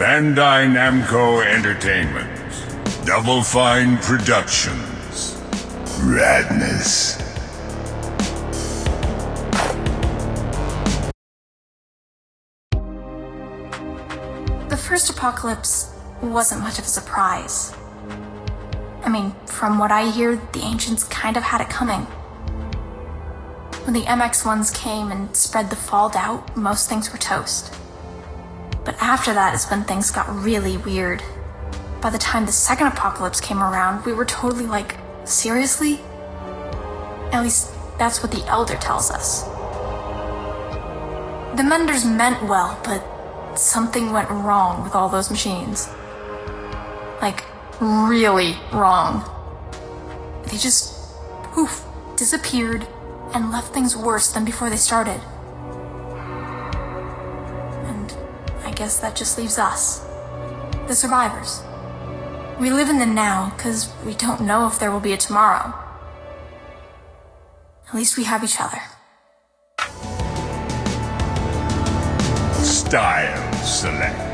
Bandai Namco Entertainment. Double Fine Productions. Radness. The first apocalypse wasn't much of a surprise. I mean, from what I hear, the ancients kind of had it coming. When the MX-1s came and spread the fall out, most things were toast. But after that is when things got really weird. By the time the second apocalypse came around, we were totally like, seriously? At least, that's what the Elder tells us. The Menders meant well, but something went wrong with all those machines. Like, really wrong. They just, poof, disappeared and left things worse than before they started. And I guess that just leaves us, the survivors. We live in the now because we don't know if there will be a tomorrow. At least we have each other. Style Select.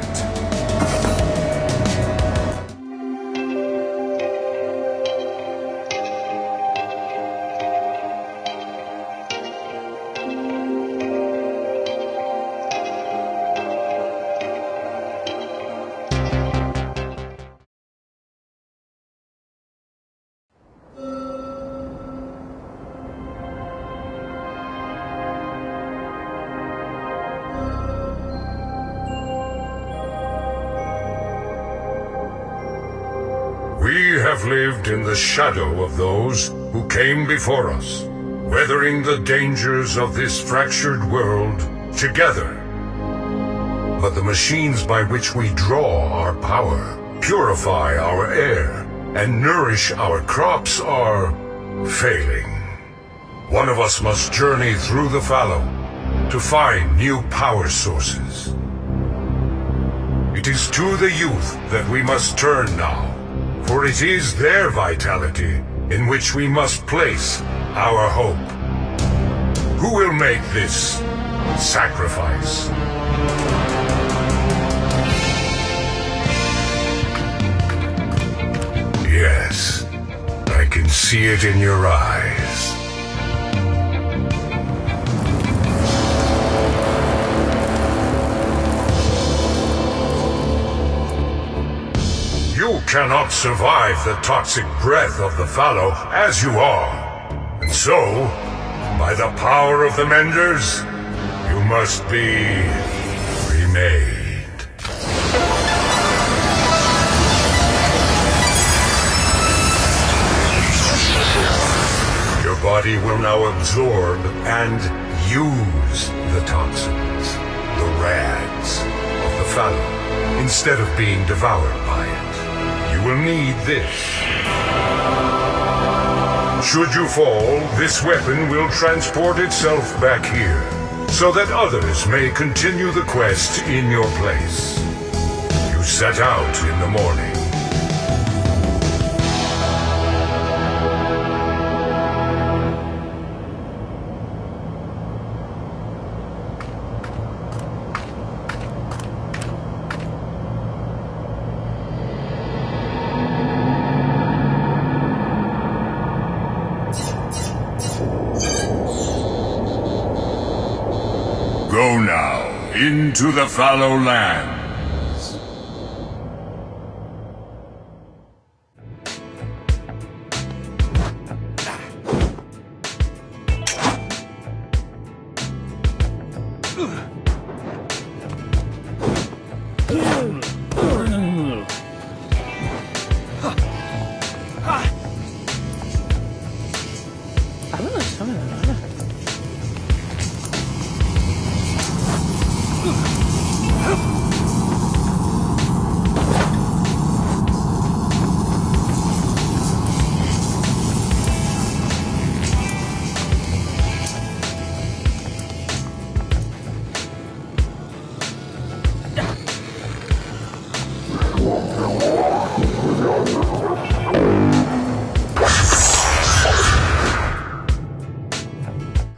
We have lived in the shadow of those who came before us, weathering the dangers of this fractured world together. But the machines by which we draw our power, purify our air, and nourish our crops are failing. One of us must journey through the fallow to find new power sources. It is to the youth that we must turn now. For it is their vitality in which we must place our hope. Who will make this sacrifice? Yes, I can see it in your eyes. You cannot survive the toxic breath of the fallow as you are. And so, by the power of the Menders, you must be remade. Your body will now absorb and use the toxins, the RADs, of the fallow, instead of being devoured by it. You will need this. Should you fall, this weapon will transport itself back here, so that others may continue the quest in your place. You set out in the morning. Go now into the fallow lands.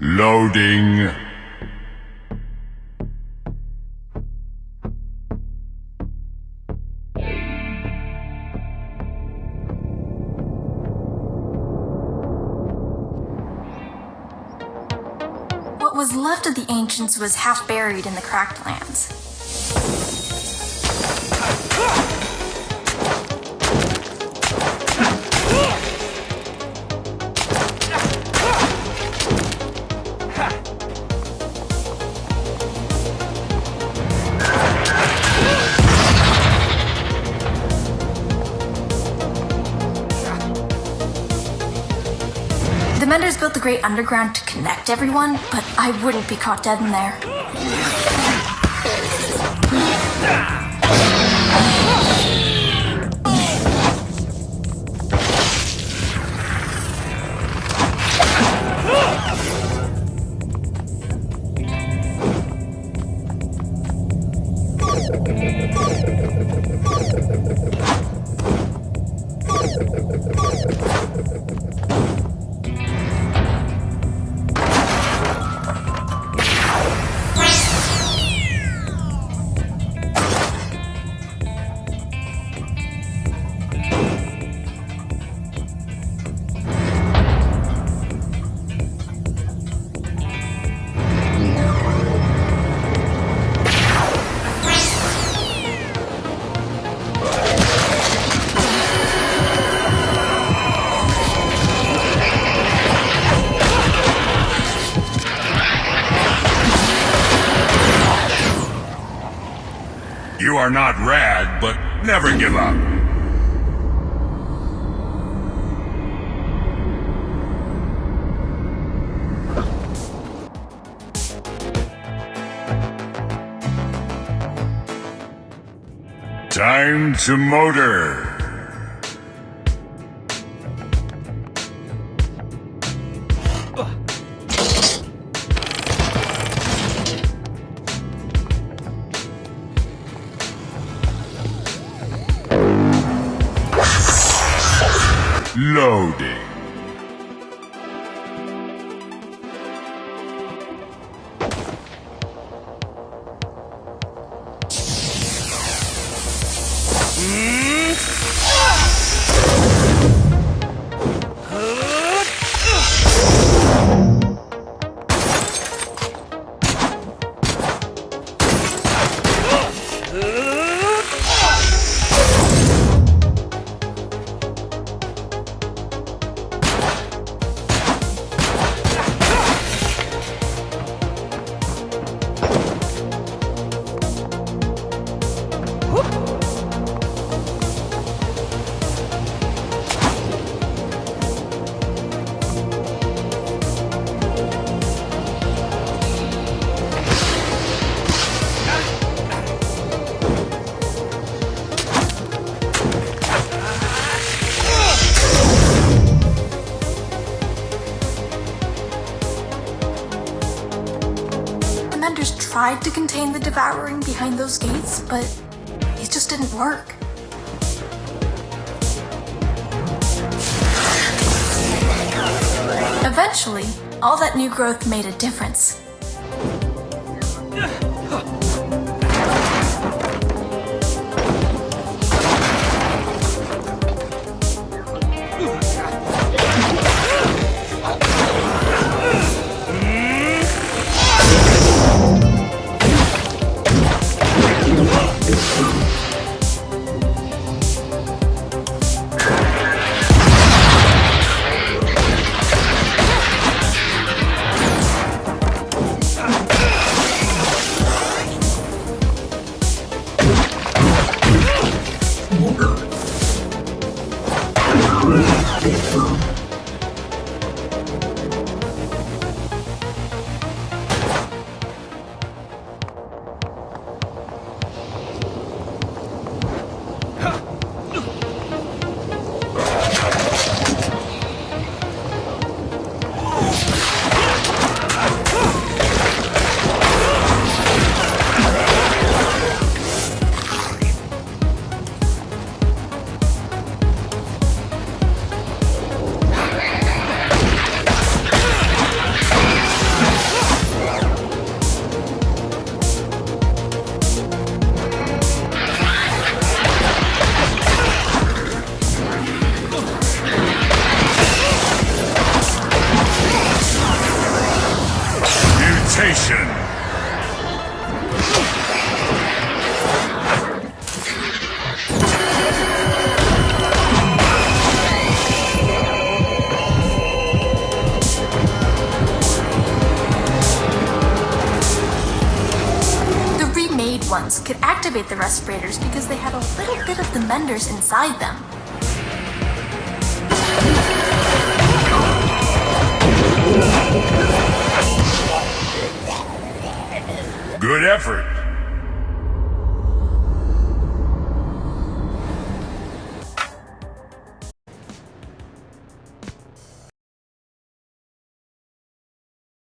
Loading. was left of the ancients was half buried in the cracked lands. The Menders built the Great Underground to connect everyone, but I wouldn't be caught dead in there. You are not RAD, but never give up. Time to motor. Loading. Tried to contain the devouring behind those gates, but it just didn't work. Eventually, all that new growth made a difference. Annihilation! The remade ones could activate the respirators because they had a little bit of the Menders inside them. Good effort.